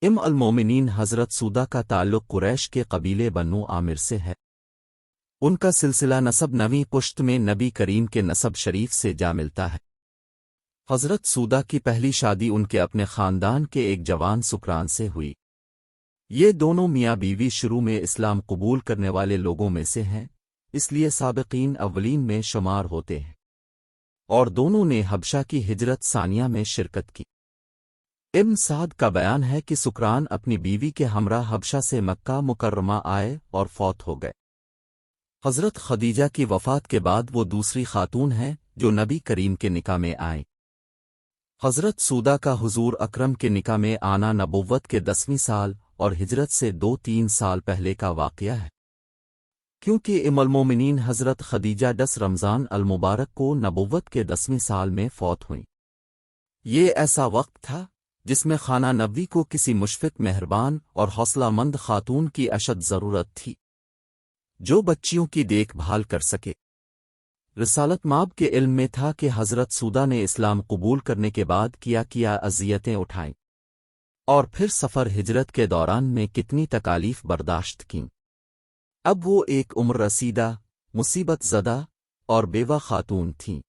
المومنین حضرت سودا کا تعلق قریش کے قبیلے بنو عامر سے ہے۔ ان کا سلسلہ نسب نویں پشت میں نبی کریم کے نسب شریف سے جا ملتا ہے۔ حضرت سودا کی پہلی شادی ان کے اپنے خاندان کے ایک جوان سکران سے ہوئی۔ یہ دونوں میاں بیوی شروع میں اسلام قبول کرنے والے لوگوں میں سے ہیں، اس لیے سابقین اولین میں شمار ہوتے ہیں، اور دونوں نے حبشہ کی ہجرت ثانیہ میں شرکت کی۔ ابن سعد کا بیان ہے کہ سکران اپنی بیوی کے ہمراہ حبشہ سے مکہ مکرمہ آئے اور فوت ہو گئے۔ حضرت خدیجہ کی وفات کے بعد وہ دوسری خاتون ہیں جو نبی کریم کے نکاح میں آئیں۔ حضرت سودا کا حضور اکرم کے نکاح میں آنا نبوت کے 10ویں سال اور ہجرت سے 2-3 سال پہلے کا واقعہ ہے، کیونکہ ام المومنین حضرت خدیجہ 10 رمضان المبارک کو نبوت کے 10ویں سال میں فوت ہوئیں۔ یہ ایسا وقت تھا جس میں خانہ نبوی کو کسی مشفق مہربان اور حوصلہ مند خاتون کی اشد ضرورت تھی جو بچیوں کی دیکھ بھال کر سکے۔ رسالت مآب کے علم میں تھا کہ حضرت سودا نے اسلام قبول کرنے کے بعد کیا اذیتیں اٹھائیں اور پھر سفر ہجرت کے دوران میں کتنی تکالیف برداشت کیں۔ اب وہ ایک عمر رسیدہ، مصیبت زدہ اور بیوہ خاتون تھیں۔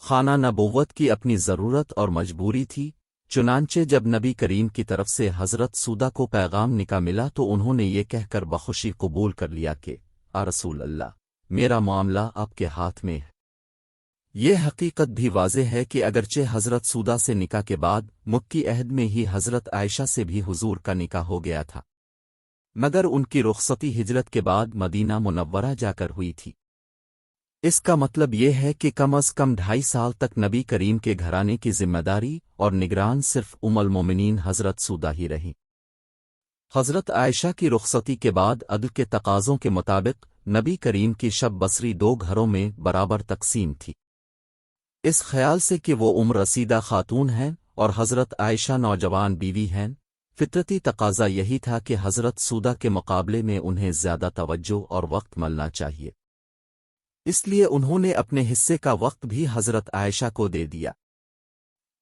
خانہ نبوت کی اپنی ضرورت اور مجبوری تھی، چنانچہ جب نبی کریم کی طرف سے حضرت سودا کو پیغام نکاح ملا تو انہوں نے یہ کہہ کر بخوشی قبول کر لیا کہ رسول اللہ، میرا معاملہ آپ کے ہاتھ میں ہے۔ یہ حقیقت بھی واضح ہے کہ اگرچہ حضرت سودا سے نکاح کے بعد مکی عہد میں ہی حضرت عائشہ سے بھی حضور کا نکاح ہو گیا تھا، مگر ان کی رخصتی ہجرت کے بعد مدینہ منورہ جا کر ہوئی تھی۔ اس کا مطلب یہ ہے کہ کم از کم 2.5 سال تک نبی کریم کے گھرانے کی ذمہ داری اور نگران صرف ام المومنین حضرت سودا ہی رہی۔ حضرت عائشہ کی رخصتی کے بعد عدل کے تقاضوں کے مطابق نبی کریم کی شب بسری 2 گھروں میں برابر تقسیم تھی، اس خیال سے کہ وہ عمر رسیدہ خاتون ہیں اور حضرت عائشہ نوجوان بیوی ہیں۔ فطرتی تقاضا یہی تھا کہ حضرت سودا کے مقابلے میں انہیں زیادہ توجہ اور وقت ملنا چاہیے، اس لیے انہوں نے اپنے حصے کا وقت بھی حضرت عائشہ کو دے دیا۔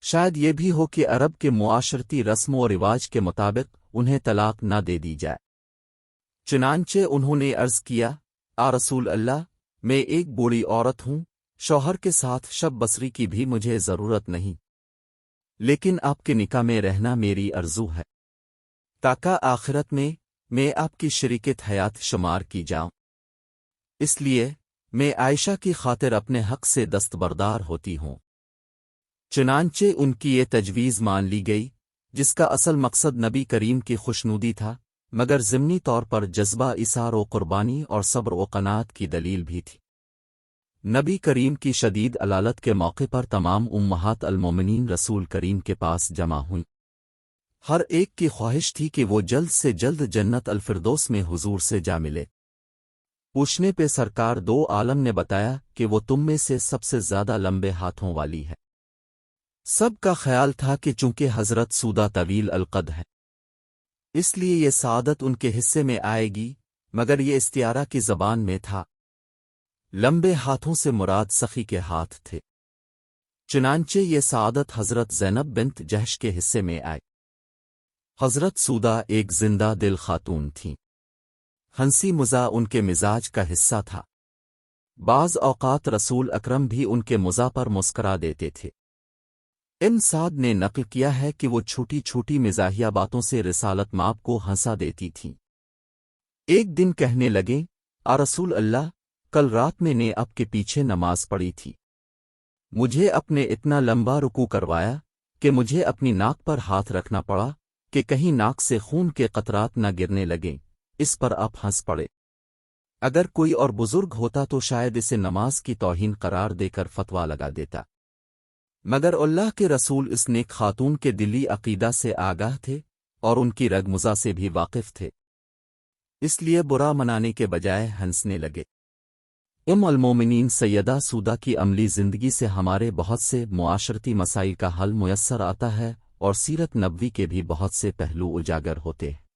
شاید یہ بھی ہو کہ عرب کے معاشرتی رسم و رواج کے مطابق انہیں طلاق نہ دے دی جائے، چنانچہ انہوں نے عرض کیا، رسول اللہ، میں ایک بوڑھی عورت ہوں، شوہر کے ساتھ شب بسری کی بھی مجھے ضرورت نہیں، لیکن آپ کے نکاح میں رہنا میری آرزو ہے تاکہ آخرت میں آپ کی شریکت حیات شمار کی جاؤں، اس لیے میں عائشہ کی خاطر اپنے حق سے دستبردار ہوتی ہوں۔ چنانچہ ان کی یہ تجویز مان لی گئی، جس کا اصل مقصد نبی کریم کی خوشنودی تھا، مگر ضمنی طور پر جذبہ ایثار و قربانی اور صبر و قناعت کی دلیل بھی تھی۔ نبی کریم کی شدید علالت کے موقع پر تمام امہات المومنین رسول کریم کے پاس جمع ہوئیں۔ ہر ایک کی خواہش تھی کہ وہ جلد سے جلد جنت الفردوس میں حضور سے جا ملے۔ پوچھنے پہ سرکار 2 عالم نے بتایا کہ وہ تم میں سے سب سے زیادہ لمبے ہاتھوں والی ہے۔ سب کا خیال تھا کہ چونکہ حضرت سودا طویل القد ہے، اس لیے یہ سعادت ان کے حصے میں آئے گی، مگر یہ استعارہ کی زبان میں تھا۔ لمبے ہاتھوں سے مراد سخی کے ہاتھ تھے، چنانچہ یہ سعادت حضرت زینب بنت جہش کے حصے میں آئی۔ حضرت سودا ایک زندہ دل خاتون تھیں، ہنسی مزاح ان کے مزاج کا حصہ تھا۔ بعض اوقات رسول اکرم بھی ان کے مزاح پر مسکرا دیتے تھے۔ ابن سعد نے نقل کیا ہے کہ وہ چھوٹی چھوٹی مزاحیہ باتوں سے رسالت مآب کو ہنسا دیتی تھیں۔ ایک دن کہنے لگیں، رسول اللہ، کل رات میں نے آپ کے پیچھے نماز پڑھی تھی، مجھے اپنے اتنا لمبا رکوع کروایا کہ مجھے اپنی ناک پر ہاتھ رکھنا پڑا کہ کہیں ناک سے خون کے قطرات نہ گرنے لگیں۔ اس پر آپ ہنس پڑے۔ اگر کوئی اور بزرگ ہوتا تو شاید اسے نماز کی توہین قرار دے کر فتویٰ لگا دیتا، مگر اللہ کے رسول اس نیک خاتون کے دلی عقیدہ سے آگاہ تھے اور ان کی رگمزہ سے بھی واقف تھے، اس لیے برا منانے کے بجائے ہنسنے لگے۔ ام المومنین سیدہ سودا کی عملی زندگی سے ہمارے بہت سے معاشرتی مسائل کا حل میسر آتا ہے اور سیرت نبوی کے بھی بہت سے پہلو اجاگر ہوتے ہیں۔